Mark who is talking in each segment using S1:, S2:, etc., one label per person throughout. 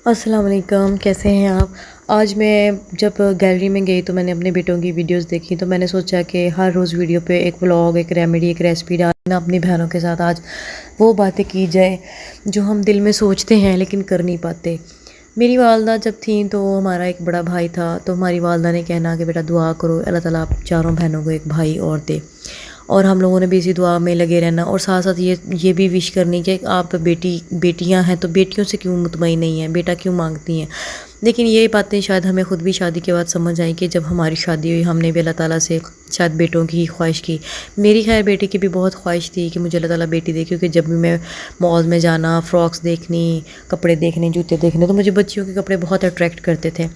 S1: السلام علیکم، کیسے ہیں آپ؟ آج میں جب گیلری میں گئی تو میں نے اپنے بیٹوں کی ویڈیوز دیکھی تو میں نے سوچا کہ ہر روز ویڈیو پہ ایک ولاگ، ایک ریمیڈی، ایک ریسپی ڈالنا اپنی بہنوں کے ساتھ آج وہ باتیں کی جائے جو ہم دل میں سوچتے ہیں لیکن کر نہیں پاتے۔ میری والدہ جب تھیں تو ہمارا ایک بڑا بھائی تھا، تو ہماری والدہ نے کہنا کہ بیٹا دعا کرو اللہ تعالیٰ آپ چاروں بہنوں کو ایک بھائی اور دے، اور ہم لوگوں نے بھی اسی دعا میں لگے رہنا، اور ساتھ ساتھ یہ بھی وش کرنی کہ آپ بیٹیاں ہیں تو بیٹیوں سے کیوں مطمئن نہیں ہیں، بیٹا کیوں مانگتی ہیں۔ لیکن یہ باتیں شاید ہمیں خود بھی شادی کے بعد سمجھ آئیں کہ جب ہماری شادی ہوئی ہم نے بھی اللہ تعالیٰ سے شاید بیٹوں کی ہی خواہش کی۔ میری خیر بیٹی کی بھی بہت خواہش تھی کہ مجھے اللہ تعالیٰ بیٹی دے، کیونکہ جب بھی میں مال میں جانا، فراکس دیکھنی، کپڑے دیکھنے، جوتے دیکھنے، تو مجھے بچیوں کے کپڑے بہت اٹریکٹ کرتے تھے۔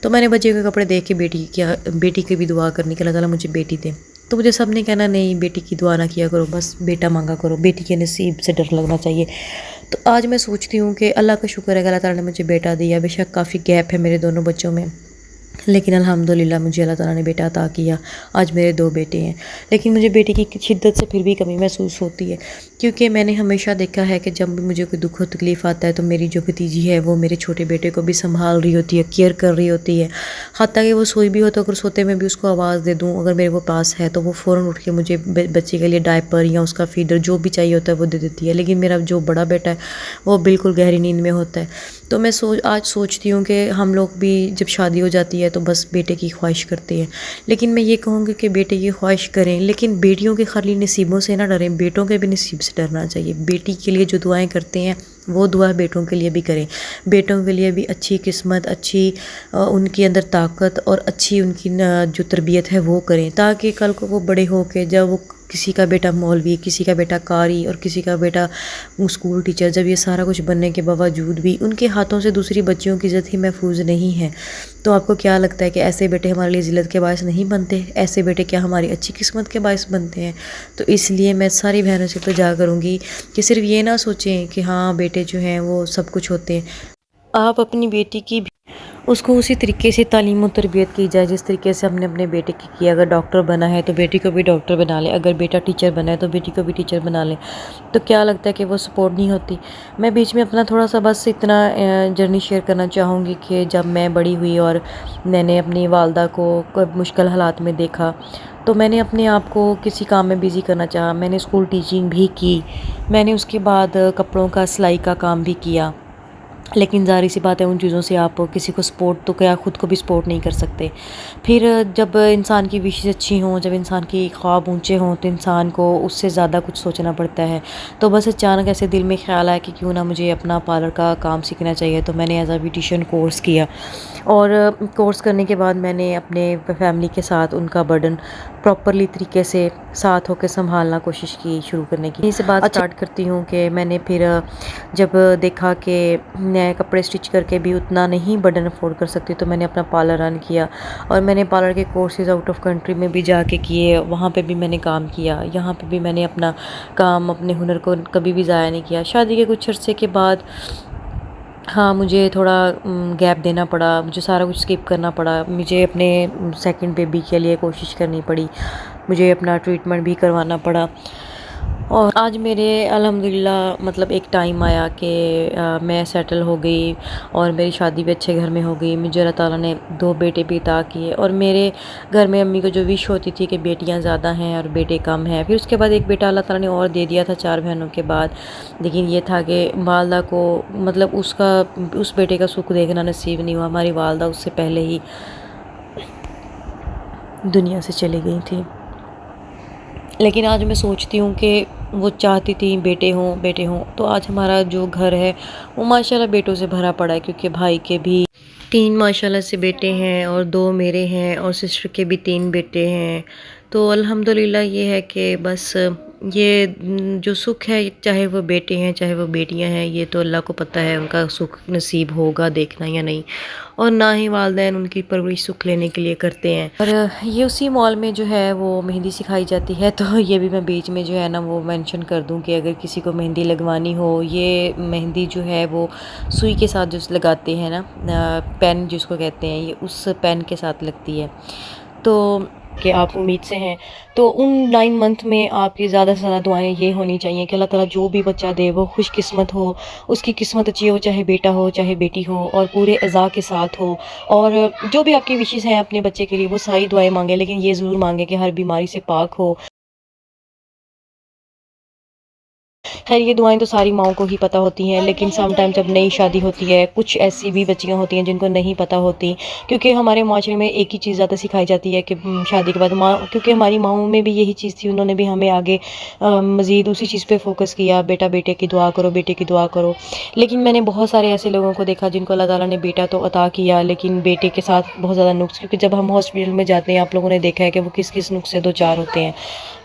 S1: تو میں نے بچیوں کے کپڑے دیکھ کے بیٹی کی بھی دعا کرنی کہ اللہ تعالیٰ مجھے بیٹی دے۔ تو مجھے سب نے کہنا نہیں بیٹی کی دعا نہ کیا کرو، بس بیٹا مانگا کرو، بیٹی کے نصیب سے ڈر لگنا چاہیے۔ تو آج میں سوچتی ہوں کہ اللہ کا شکر ہے کہ اللہ تعالیٰ نے مجھے بیٹا دیا، بے شک کافی گیپ ہے میرے دونوں بچوں میں، لیکن الحمدللہ مجھے اللہ تعالیٰ نے بیٹا عطا کیا۔ آج میرے 2 بیٹے ہیں، لیکن مجھے بیٹے کی شدت سے پھر بھی کمی محسوس ہوتی ہے، کیونکہ میں نے ہمیشہ دیکھا ہے کہ جب بھی مجھے کوئی دکھ و تکلیف آتا ہے تو میری جو بھتیجی ہے وہ میرے چھوٹے بیٹے کو بھی سنبھال رہی ہوتی ہے، کیئر کر رہی ہوتی ہے، حتیٰ کہ وہ سوئی بھی ہو تو اگر سوتے میں بھی اس کو آواز دے دوں، اگر میرے وہ پاس ہے تو وہ فوراً اٹھ کے مجھے بچے کے لیے ڈائپر یا اس کا فیڈر جو بھی چاہیے ہوتا ہے وہ دے دیتی ہے۔ لیکن میرا جو بڑا بیٹا ہے وہ بالکل گہری نیند میں ہوتا ہے۔ تو میں آج سوچتی ہوں کہ ہم لوگ بھی جب شادی ہو جاتی ہے تو بس بیٹے کی خواہش کرتے ہیں، لیکن میں یہ کہوں گی کہ بیٹے کی خواہش کریں، لیکن بیٹیوں کے خالی نصیبوں سے نہ ڈریں، بیٹوں کے بھی نصیب سے ڈرنا چاہیے۔ بیٹی کے لیے جو دعائیں کرتے ہیں وہ دعا بیٹوں کے لیے بھی کریں، بیٹوں کے لیے بھی اچھی قسمت، اچھی ان کے اندر طاقت اور اچھی ان کی جو تربیت ہے وہ کریں، تاکہ کل کو وہ بڑے ہو کے جب وہ کسی کا بیٹا مولوی، کسی کا بیٹا قاری اور کسی کا بیٹا اسکول ٹیچر، جب یہ سارا کچھ بننے کے باوجود بھی ان کے ہاتھوں سے دوسری بچیوں کی عزت ہی محفوظ نہیں ہے، تو آپ کو کیا لگتا ہے کہ ایسے بیٹے ہمارے لیے ذلت کے باعث نہیں بنتے؟ ایسے بیٹے کیا ہماری اچھی قسمت کے باعث بنتے ہیں؟ تو اس لیے میں ساری بہنوں سے التجا کروں گی کہ صرف یہ نہ سوچیں کہ ہاں بیٹے جو ہیں وہ سب کچھ ہوتے ہیں، آپ اپنی بیٹی کی بھی اس کو اسی طریقے سے تعلیم و تربیت کی جائے جس طریقے سے ہم نے اپنے بیٹے کی کیا۔ اگر ڈاکٹر بنا ہے تو بیٹی کو بھی ڈاکٹر بنا لیں، اگر بیٹا ٹیچر بنا ہے تو بیٹی کو بھی ٹیچر بنا لیں۔ تو کیا لگتا ہے کہ وہ سپورٹ نہیں ہوتی؟ میں بیچ میں اپنا تھوڑا سا بس اتنا جرنی شیئر کرنا چاہوں گی کہ جب میں بڑی ہوئی اور میں نے اپنی والدہ کو مشکل حالات میں دیکھا تو میں نے اپنے آپ کو کسی کام میں بیزی کرنا چاہا۔ میں نے اسکول ٹیچنگ بھی کی، میں نے اس کے بعد کپڑوں کا سلائی کا کام بھی کیا، لیکن ظاہر سی بات ہے ان چیزوں سے آپ کسی کو سپورٹ تو کیا خود کو بھی سپورٹ نہیں کر سکتے۔ پھر جب انسان کی وشز اچھی ہوں، جب انسان کی خواب اونچے ہوں تو انسان کو اس سے زیادہ کچھ سوچنا پڑتا ہے۔ تو بس اچانک ایسے دل میں خیال آیا کہ کیوں نہ مجھے اپنا پارلر کا کام سیکھنا چاہیے، تو میں نے ایز اے بیوٹیشین کورس کیا، اور کورس کرنے کے بعد میں نے اپنے فیملی کے ساتھ ان کا برڈن پراپرلی طریقے سے ساتھ ہو کے سنبھالنا کوشش کی شروع کرنے کی۔ اس سے بات اسٹارٹ کرتی ہوں کہ میں نے پھر جب دیکھا کہ میں کپڑے سٹچ کر کے بھی اتنا نہیں برڈن افورڈ کر سکتی تو میں نے اپنا پارلر رن کیا، اور میں نے پارلر کے کورسز آؤٹ آف کنٹری میں بھی جا کے کیے، وہاں پہ بھی میں نے کام کیا، یہاں پہ بھی میں نے اپنا کام، اپنے ہنر کو کبھی بھی ضائع نہیں کیا۔ شادی کے کچھ عرصے کے بعد ہاں مجھے تھوڑا گیپ دینا پڑا، مجھے سارا کچھ اسکپ کرنا پڑا، مجھے اپنے سیکنڈ بیبی کے لیے کوشش کرنی پڑی، مجھے اپنا ٹریٹمنٹ بھی کروانا پڑا، اور آج میرے الحمدللہ مطلب ایک ٹائم آیا کہ میں سیٹل ہو گئی اور میری شادی بھی اچھے گھر میں ہو گئی، مجھے اللہ تعالیٰ نے 2 بیٹے بھی عطا کیے، اور میرے گھر میں امی کو جو وش ہوتی تھی کہ بیٹیاں زیادہ ہیں اور بیٹے کم ہیں، پھر اس کے بعد ایک بیٹا اللہ تعالیٰ نے اور دے دیا تھا 4 بہنوں کے بعد، لیکن یہ تھا کہ والدہ کو مطلب اس بیٹے کا سکھ دیکھنا نصیب نہیں ہوا۔ ہماری والدہ اس سے پہلے ہی دنیا سے چلی گئی تھی، لیکن آج میں سوچتی ہوں کہ وہ چاہتی تھی بیٹے ہوں، تو آج ہمارا جو گھر ہے وہ ماشاءاللہ بیٹوں سے بھرا پڑا ہے، کیونکہ بھائی کے بھی 3 ماشاءاللہ سے بیٹے ہیں اور 2 میرے ہیں، اور سسٹر کے بھی 3 بیٹے ہیں۔ تو الحمدللہ یہ ہے کہ بس یہ جو سکھ ہے، چاہے وہ بیٹے ہیں چاہے وہ بیٹیاں ہیں، یہ تو اللہ کو پتہ ہے ان کا سکھ نصیب ہوگا دیکھنا یا نہیں، اور نہ ہی والدین ان کی پرورش سکھ لینے کے لیے کرتے ہیں۔ اور یہ اسی مال میں جو ہے وہ مہندی سکھائی جاتی ہے، تو یہ بھی میں بیچ میں جو ہے نا وہ مینشن کر دوں کہ اگر کسی کو مہندی لگوانی ہو، یہ مہندی جو ہے وہ سوئی کے ساتھ جو لگاتے ہیں نا، پین جس کو کہتے ہیں، یہ اس پین کے ساتھ لگتی ہے۔ تو کہ آپ امید سے ہیں، تو ان 9 منتھ میں آپ کی زیادہ سے زیادہ دعائیں یہ ہونی چاہیے کہ اللہ تعالیٰ جو بھی بچہ دے وہ خوش قسمت ہو، اس کی قسمت اچھی ہو، چاہے بیٹا ہو چاہے بیٹی ہو، اور پورے اعضاء کے ساتھ ہو، اور جو بھی آپ کی وشز ہیں اپنے بچے کے لیے وہ ساری دعائیں مانگیں، لیکن یہ ضرور مانگیں کہ ہر بیماری سے پاک ہو۔ خیر یہ دعائیں تو ساری ماؤں کو ہی پتہ ہوتی ہیں، لیکن سم ٹائم جب نئی شادی ہوتی ہے کچھ ایسی بھی بچیاں ہوتی ہیں جن کو نہیں پتہ ہوتی، کیونکہ ہمارے معاشرے میں ایک ہی چیز زیادہ سکھائی جاتی ہے کہ شادی کے بعد ماں، کیونکہ ہماری ماؤں میں بھی یہی چیز تھی، انہوں نے بھی ہمیں آگے مزید اسی چیز پہ فوکس کیا، بیٹا بیٹے کی دعا کرو، بیٹے کی دعا کرو۔ لیکن میں نے بہت سارے ایسے لوگوں کو دیکھا جن کو اللہ تعالیٰ نے بیٹا تو عطا کیا، لیکن بیٹے کے ساتھ بہت زیادہ نقص، کیونکہ جب ہم ہاسپٹل میں جاتے ہیں آپ لوگوں نے دیکھا ہے کہ وہ کس کس نقص سے دو چار ہوتے ہیں۔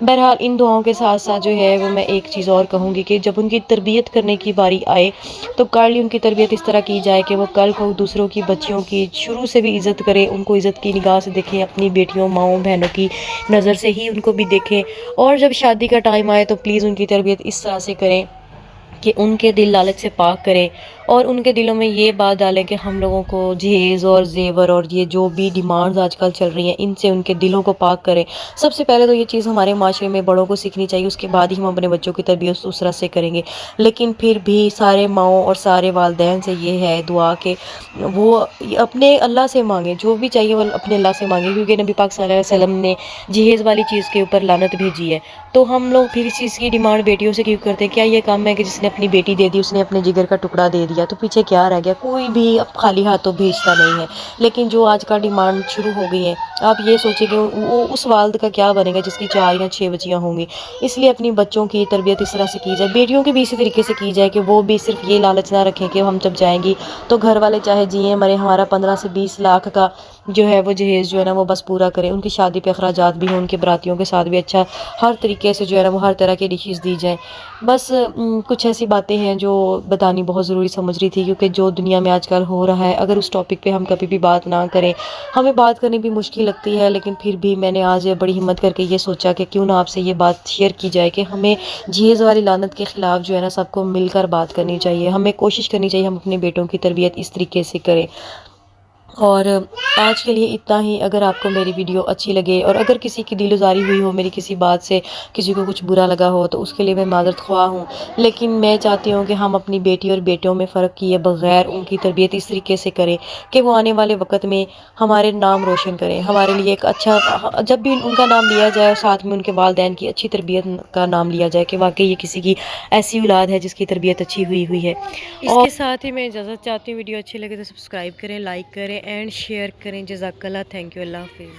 S1: بہرحال ان دعاؤں کے ساتھ ساتھ جو ہے وہ میں ایک چیز اور کہوں گی کہ جب ان کی تربیت کرنے کی باری آئے تو کارلی ان کی تربیت اس طرح کی جائے کہ وہ کل کو دوسروں کی بچیوں کی شروع سے بھی عزت کریں، ان کو عزت کی نگاہ سے دیکھیں، اپنی بیٹیوں ماؤں بہنوں کی نظر سے ہی ان کو بھی دیکھیں، اور جب شادی کا ٹائم آئے تو پلیز ان کی تربیت اس طرح سے کریں کہ ان کے دل لالچ سے پاک کریں، اور ان کے دلوں میں یہ بات ڈالیں کہ ہم لوگوں کو جہیز اور زیور اور یہ جو بھی ڈیمانڈز آج کل چل رہی ہیں ان سے ان کے دلوں کو پاک کریں۔ سب سے پہلے تو یہ چیز ہمارے معاشرے میں بڑوں کو سیکھنی چاہیے، اس کے بعد ہی ہم اپنے بچوں کی تربیت اس طرح سے کریں گے۔ لیکن پھر بھی سارے ماؤں اور سارے والدین سے یہ ہے دعا کہ وہ اپنے اللہ سے مانگیں، جو بھی چاہیے وہ اپنے اللہ سے مانگیں، کیونکہ نبی پاک صلی اللہ علیہ وسلم نے جہیز والی چیز کے اوپر لعنت بھیجی ہے۔ تو ہم لوگ پھر اس چیز کی ڈیمانڈ بیٹیوں سے کیوں کرتے ہیں؟ کیا یہ کام ہے کہ جس نے اپنی بیٹی دے دی اس نے اپنے جگر کا ٹکڑا دے دیا تو پیچھے کیا رہ گیا؟ کوئی بھی اب خالی ہاتھوں بھیجتا نہیں ہے۔ لیکن جو آج کا ڈیمانڈ شروع ہو گئی ہے، آپ یہ سوچیں کہ وہ اس والد کا کیا بنے گا جس کی 4 یا 6 بچیاں ہوں گی۔ اس لیے اپنی بچوں کی تربیت اس طرح سے کی جائے، بیٹیوں کی بھی اسی طریقے سے کی جائے کہ وہ بھی صرف یہ لالچ نہ رکھیں کہ ہم جب جائیں گی تو گھر والے چاہے جییں مرے ہمارا 15 سے 20 لاکھ کا جو ہے وہ جہیز جو ہے نا وہ بس پورا کریں، ان کی شادی پہ اخراجات بھی ہوں، ان کے براتیوں کے ساتھ بھی اچھا ہر طریقے سے جو ہے نا وہ ہر طرح کے ڈشز دی جائیں۔ بس کچھ ایسی باتیں ہیں جو بتانی بہت ضروری سمجھ رہی تھی، کیونکہ جو دنیا میں آج کل ہو رہا ہے اگر اس ٹاپک پہ ہم کبھی بھی بات نہ کریں، ہمیں بات کرنے بھی مشکل لگتی ہے، لیکن پھر بھی میں نے آج بڑی ہمت کر کے یہ سوچا کہ کیوں نہ آپ سے یہ بات شیئر کی جائے کہ ہمیں جہیز والی لعنت کے خلاف جو ہے نا سب کو مل کر بات کرنی چاہیے، ہمیں کوشش کرنی چاہیے ہم اپنے بیٹوں کی تربیت اس طریقے سے کریں۔ اور آج کے لیے اتنا ہی۔ اگر آپ کو میری ویڈیو اچھی لگے اور اگر کسی کی دل آزاری ہوئی ہو میری کسی بات سے، کسی کو کچھ برا لگا ہو تو اس کے لیے میں معذرت خواہ ہوں، لیکن میں چاہتی ہوں کہ ہم اپنی بیٹی اور بیٹوں میں فرق کیے بغیر ان کی تربیت اس طریقے سے کریں کہ وہ آنے والے وقت میں ہمارے نام روشن کریں، ہمارے لیے ایک اچھا، جب بھی ان کا نام لیا جائے ساتھ میں ان کے والدین کی اچھی تربیت کا نام لیا جائے کہ واقعی یہ کسی کی ایسی اولاد ہے جس کی تربیت اچھی ہوئی ہے۔ اس کے ساتھ ہی میں اجازت چاہتی ہوں، ویڈیو اچھی لگے تو سبسکرائب کریں، لائک کریں اینڈ شیئر کریں۔ جزاک اللہ، تھینک یو، اللہ حافظ۔